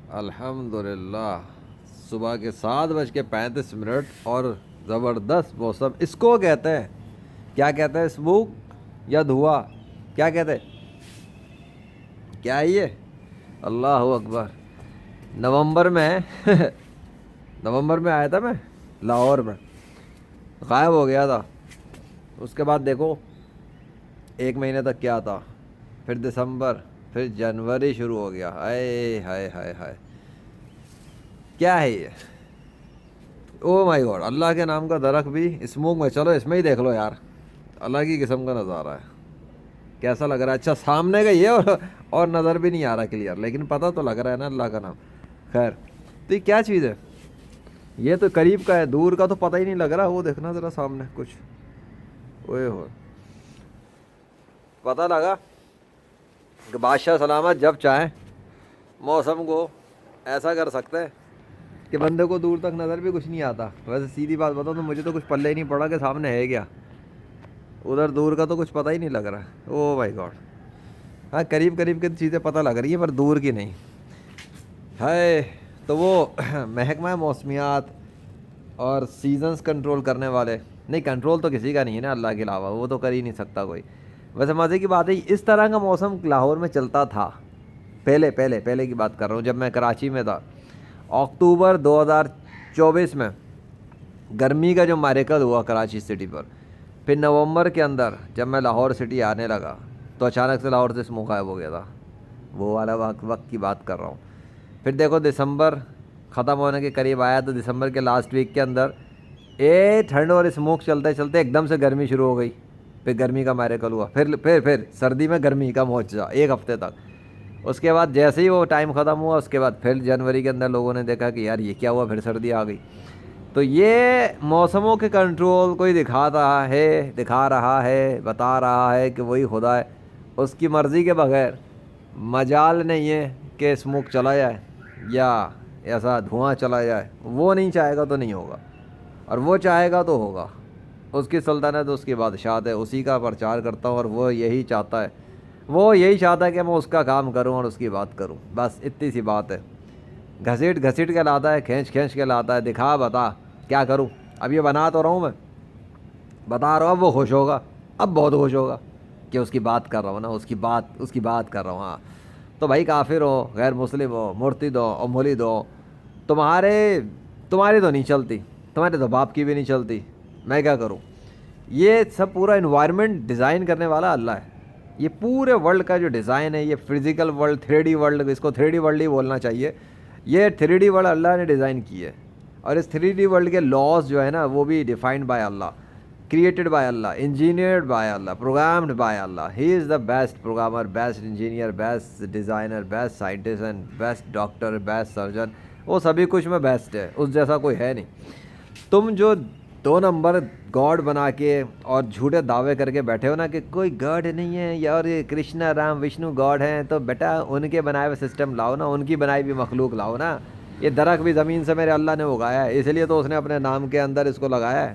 الحمدللہ صبح کے 7:35 اور زبردست موسم. اس کو کہتے ہیں کیا کہتے ہیں؟ اسموک یا دھواں؟ کیا کہتے ہیں؟ کیا ہے یہ؟ اللہ اکبر. نومبر میں نومبر میں آیا تھا میں لاہور میں, غائب ہو گیا تھا. اس کے بعد دیکھو 1 مہینے تک کیا تھا, پھر دسمبر, پھر جنوری شروع ہو گیا. ہائے ہائے ہائے ہائے, کیا ہے یہ؟ او مائی گاڈ. اللہ کے نام کا درخت بھی اسموک میں. چلو اس میں ہی دیکھ لو یار, الگ ہی قسم کا نظارہ ہے. کیسا لگ رہا ہے؟ اچھا سامنے کا یہ اور نظر بھی نہیں آ رہا کلیئر, لیکن پتہ تو لگ رہا ہے نا اللہ کا نام. خیر, تو یہ کیا چیز ہے؟ یہ تو قریب کا ہے, دور کا تو پتہ ہی نہیں لگ رہا. وہ دیکھنا ذرا سامنے کچھ, اوئے ہو, پتہ لگا کہ بادشاہ سلامت جب چاہیں موسم کو ایسا کر سکتے ہیں کہ بندے کو دور تک نظر بھی کچھ نہیں آتا. ویسے سیدھی بات بتاؤں تو مجھے تو کچھ پلے ہی نہیں پڑا کہ سامنے ہے کیا. ادھر دور کا تو کچھ پتہ ہی نہیں لگ رہا. او مائی گاڈ. ہاں قریب قریب کی چیزیں پتہ لگ رہی ہیں پر دور کی نہیں. ہے تو وہ محکمہ موسمیات اور سیزنز کنٹرول کرنے والے, نہیں کنٹرول تو کسی کا نہیں ہے نا اللہ کے علاوہ, وہ تو کر ہی نہیں سکتا کوئی. ویسے مزے کی بات ہے اس طرح کا موسم لاہور میں چلتا تھا پہلے کی بات کر رہا ہوں, جب میں کراچی میں تھا. اکتوبر 2024 میں گرمی کا جو میریکل ہوا کراچی سٹی پر, پھر نومبر کے اندر جب میں لاہور سٹی آنے لگا تو اچانک سے لاہور سے اسموک غائب ہو گیا تھا. وہ والا وقت کی بات کر رہا ہوں. پھر دیکھو دسمبر ختم ہونے کے قریب آیا تو دسمبر کے لاسٹ ویک کے اندر ٹھنڈ اور اسموک چلتے چلتے ایک دم سے گرمی شروع ہو گئی. پھر گرمی کا میریکل ہوا, پھر سردی میں گرمی کا معجزہ 1 ہفتے تک. اس کے بعد جیسے ہی وہ ٹائم ختم ہوا اس کے بعد پھر جنوری کے اندر لوگوں نے دیکھا کہ یار یہ کیا ہوا, پھر سردی آ گئی. تو یہ موسموں کے کنٹرول کوئی دکھا رہا ہے, بتا رہا ہے کہ وہی خدا ہے. اس کی مرضی کے بغیر مجال نہیں ہے کہ اسموک چلا جائے یا ایسا دھواں چلا جائے. وہ نہیں چاہے گا تو نہیں ہوگا, اور وہ چاہے گا تو ہوگا. اس کی سلطنت, اس کی بادشاہت ہے, اسی کا پرچار کرتا ہوں, اور وہ یہی چاہتا ہے کہ میں اس کا کام کروں اور اس کی بات کروں. بس اتنی سی بات ہے. گھسیٹ کے لاتا ہے, کھینچ کے لاتا ہے, دکھا بتا کیا کروں. اب یہ بنا تو رہا ہوں, میں بتا رہا ہوں, اب وہ خوش ہوگا, اب بہت خوش ہوگا کہ اس کی بات کر رہا ہوں نا, اس کی بات کر رہا ہوں. ہاں تو بھائی کافر ہو, غیر مسلم ہو, مرتد ہو اور ملحد ہو, تمہاری تو نہیں چلتی, تمہارے تو باپ کی بھی نہیں چلتی. میں کیا کروں؟ یہ سب پورا انوائرمنٹ ڈیزائن کرنے والا اللہ ہے. یہ پورے ورلڈ کا جو ڈیزائن ہے, یہ فزیکل ورلڈ, 3D ورلڈ, اس کو 3D ورلڈ ہی بولنا چاہیے. یہ 3D ورلڈ اللہ نے ڈیزائن کی ہے, اور اس 3D ورلڈ کے لاز جو ہے نا وہ بھی defined by Allah, created by Allah, engineered by Allah, programmed by Allah. He is the best programmer, best engineer, best designer, best scientist and best doctor, best surgeon. وہ سبھی کچھ میں بیسٹ ہے, اس جیسا کوئی ہے نہیں. تم جو 2 نمبر گاڈ بنا کے اور جھوٹے دعوے کر کے بیٹھے ہو نا کہ کوئی گاڈ نہیں ہے یا یہ کرشنا رام وشنو گاڈ ہیں, تو بیٹا ان کے بنائے ہوئے سسٹم لاؤ نا, ان کی بنائی ہوئی مخلوق لاؤ نا. یہ درخت بھی زمین سے میرے اللہ نے اگایا ہے, اس لیے تو اس نے اپنے نام کے اندر اس کو لگایا ہے.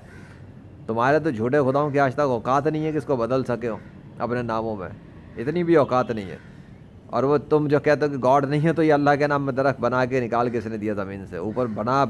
تمہارے تو جھوٹے خداؤں کی آج تک اوقات نہیں ہے کہ اس کو بدل سکے ہو اپنے ناموں میں, اتنی بھی اوقات نہیں ہے. اور وہ تم جو کہتے ہو کہ گاڈ نہیں ہے, تو یہ اللہ کے نام میں درخت بنا کے نکال کے اس نے دیا زمین سے اوپر, بنا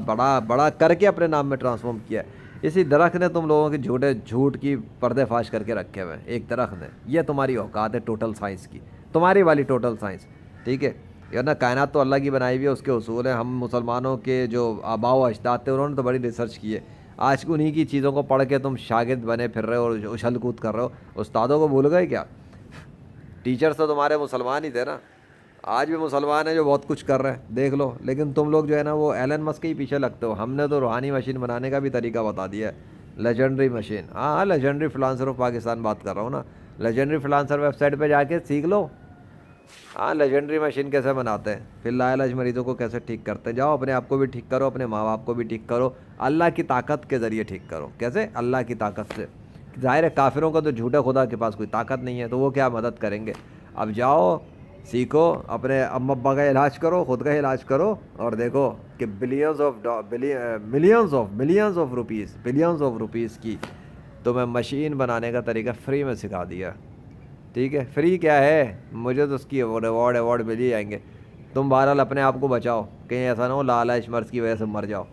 بڑا کر کے اپنے نام میں ٹرانسفارم کیا ہے. اسی درخت نے تم لوگوں کے جھوٹ کی پردے فاش کر کے رکھے ہوئے, ایک درخت نے. یہ تمہاری اوقات ہے ٹوٹل سائنس کی, تمہاری والی ٹوٹل سائنس, ٹھیک ہے. ورنہ کائنات تو اللہ کی بنائی ہوئی ہے, اس کے اصول ہیں. ہم مسلمانوں کے جو آباء و اجداد تھے انہوں نے تو بڑی ریسرچ کی ہے. آج انہی کی چیزوں کو پڑھ کے تم شاگرد بنے پھر رہے ہو اور اچھل کود کر رہے ہو. استادوں کو بھول گئے کیا؟ ٹیچرس تو تمہارے مسلمان ہی تھے نا, آج بھی مسلمان ہیں جو بہت کچھ کر رہے ہیں, دیکھ لو. لیکن تم لوگ جو ہے نا وہ ایلن مسک کے ہی پیچھے لگتے ہو. ہم نے تو روحانی مشین بنانے کا بھی طریقہ بتا دیا ہے, لیجنڈری مشین. ہاں لیجنڈری فلانسر آف پاکستان بات کر رہا ہوں نا. لیجنڈری فلانسر ویب سائٹ پہ جا کے سیکھ لو. ہاں لیجنڈری مشین کیسے بناتے ہیں, پھر لا علاج مریضوں کو کیسے ٹھیک کرتے ہیں. جاؤ اپنے آپ کو بھی ٹھیک کرو, اپنے ماں باپ کو بھی ٹھیک کرو, اللہ کی طاقت کے ذریعے ٹھیک کرو. کیسے؟ اللہ کی طاقت سے. ظاہر ہے کافروں کا تو جھوٹے خدا کے پاس کوئی طاقت نہیں ہے, تو وہ کیا مدد کریں گے. اب جاؤ سیکھو, اپنے اماں ابا کا علاج کرو, خود کا علاج کرو, اور دیکھو کہ بلینز آف روپیز کی تمہیں مشین بنانے کا طریقہ فری میں سکھا دیا. ٹھیک ہے, فری کیا ہے, مجھے تو اس کی ایوارڈ مل ہی جائیں گے. تم بہرحال اپنے آپ کو بچاؤ، کہیں ایسا نہ ہو لالچ مرض کی وجہ سے مر جاؤ۔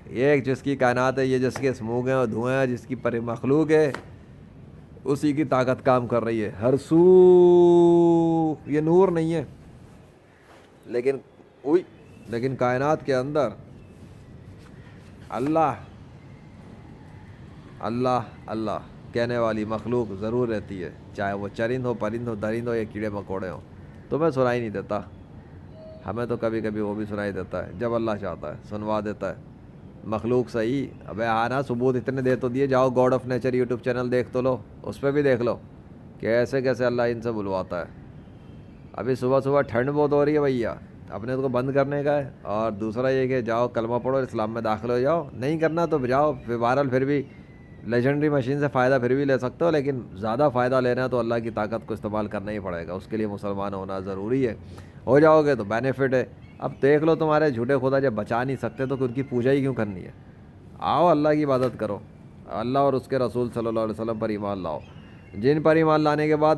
یہ جس کی کائنات ہے، یہ جس کے سموگ ہیں اور دھوئیں ہیں، جس کی پر مخلوق ہے، اسی کی طاقت کام کر رہی ہے ہر سو۔ یہ نور نہیں ہے، لیکن کائنات کے اندر اللہ اللہ اللہ کہنے والی مخلوق ضرور رہتی ہے، چاہے وہ چرند ہو، پرند ہو، درند ہو یا کیڑے مکوڑے ہوں۔ تمہیں سنائی نہیں دیتا، ہمیں تو کبھی کبھی وہ بھی سنائی دیتا ہے، جب اللہ چاہتا ہے سنوا دیتا ہے۔ مخلوق صحیح، ابے آنا ثبوت اتنے دے تو دیے، جاؤ God of nature YouTube channel دیکھ تو لو، اس پہ بھی دیکھ لو کہ ایسے کیسے اللہ ان سے بلواتا ہے۔ ابھی صبح صبح ٹھنڈ بہت ہو رہی ہے بھیا، اپنے کو بند کرنے کا ہے، اور دوسرا یہ کہ جاؤ کلمہ پڑھو، اسلام میں داخل ہو جاؤ، نہیں کرنا تو جاؤ، بہرحال پھر بھی لیجنڈری مشین سے فائدہ پھر بھی لے سکتے ہو، لیکن زیادہ فائدہ لینا ہے تو اللہ کی طاقت کو استعمال کرنا ہی پڑے گا، اس کے لیے مسلمان ہونا ضروری ہے۔ ہو جاؤ گے تو بینیفٹ ہے۔ اب دیکھ لو تمہارے جھوٹے خدا جب بچا نہیں سکتے تو ان کی پوجا ہی کیوں کرنی ہے؟ آؤ اللہ کی عبادت کرو، اللہ اور اس کے رسول صلی اللہ علیہ وسلم پر ایمان لاؤ، جن پر ایمان لانے کے بعد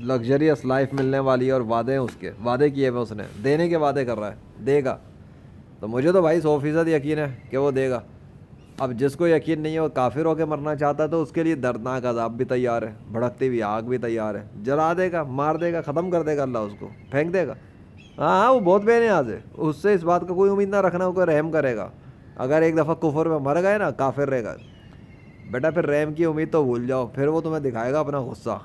لگژریس لائف ملنے والی ہے، اور وعدے ہیں اس کے، وعدے کیے ہوئے اس نے، دینے کے وعدے کر رہا ہے، دے گا۔ تو مجھے تو بھائی 100% یقین ہے کہ وہ دے گا۔ اب جس کو یقین نہیں ہے، وہ کافر ہو کے مرنا چاہتا ہے، تو اس کے لیے دردناک عذاب بھی تیار ہے، بھڑکتی ہوئی آگ بھی تیار ہے، جلا دے گا، مار دے گا، ختم کر دے گا اللہ، اس کو پھینک دے گا۔ ہاں وہ بہت بے نیاز ہے، اس سے اس بات کا کوئی امید نہ رکھنا، وہ کوئی رحم کرے گا۔ اگر ایک دفعہ کفر میں مر گئے نا، کافر رہے گا بیٹا، پھر رحم کی امید تو بھول جاؤ، پھر وہ تمہیں دکھائے گا اپنا غصہ۔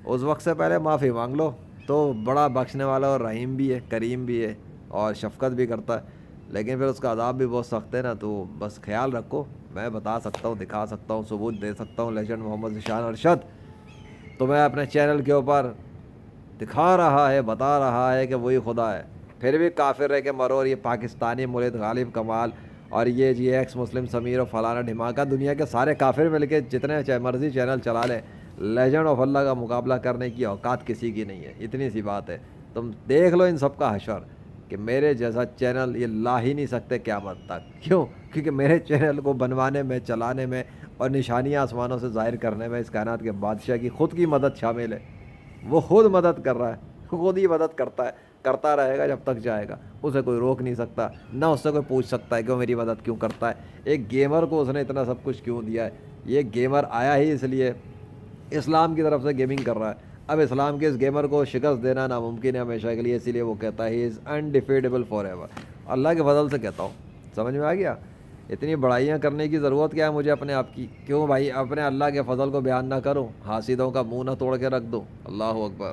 اس وقت سے پہلے معافی مانگ لو، تو بڑا بخشنے والا اور رحیم بھی ہے، کریم بھی ہے، اور شفقت بھی کرتا ہے، لیکن پھر اس کا عذاب بھی بہت سخت ہے نا۔ تو بس خیال رکھو، میں بتا سکتا ہوں، دکھا سکتا ہوں، ثبوت دے سکتا ہوں، لیجنڈ محمد ذیشان ارشد تمہیں اپنے چینل کے اوپر دکھا رہا ہے، بتا رہا ہے کہ وہی خدا ہے، پھر بھی کافر رہ کے مرو، اور یہ پاکستانی مولد غالب کمال اور یہ جی ایکس مسلم سمیر اور فلانا دھماکہ، دنیا کے سارے کافر مل کے جتنے مرضی چینل چلا لیں، لیجنڈ آف اللہ کا مقابلہ کرنے کی اوقات کسی کی نہیں ہے، اتنی سی بات ہے۔ تم دیکھ لو ان سب کا حشر، کہ میرے جیسا چینل یہ لا ہی نہیں سکتے قیامت تک۔ کیوں؟ کیونکہ میرے چینل کو بنوانے میں، چلانے میں اور نشانیاں آسمانوں سے ظاہر کرنے میں اس کائنات کے بادشاہ کی خود کی مدد شامل ہے۔ وہ خود مدد کر رہا ہے، خود ہی مدد کرتا ہے، کرتا رہے گا جب تک جائے گا، اسے کوئی روک نہیں سکتا، نہ اس سے کوئی پوچھ سکتا ہے کہ وہ میری مدد کیوں کرتا ہے۔ ایک گیمر کو اس نے اتنا سب کچھ کیوں دیا ہے؟ یہ گیمر آیا ہی اس لیے اسلام کی طرف سے گیمنگ کر رہا ہے۔ اب اسلام کے اس گیمر کو شکست دینا ناممکن ہے ہمیشہ کے لیے، اسی لیے وہ کہتا ہے ہی از انڈیفیٹیبل فار ایور۔ اللہ کے فضل سے کہتا ہوں، سمجھ میں آ گیا؟ اتنی بڑائیاں کرنے کی ضرورت کیا ہے مجھے اپنے آپ کی؟ کیوں بھائی اپنے اللہ کے فضل کو بیان نہ کروں، حاسدوں کا منہ نہ توڑ کے رکھ دوں؟ اللہ اکبر۔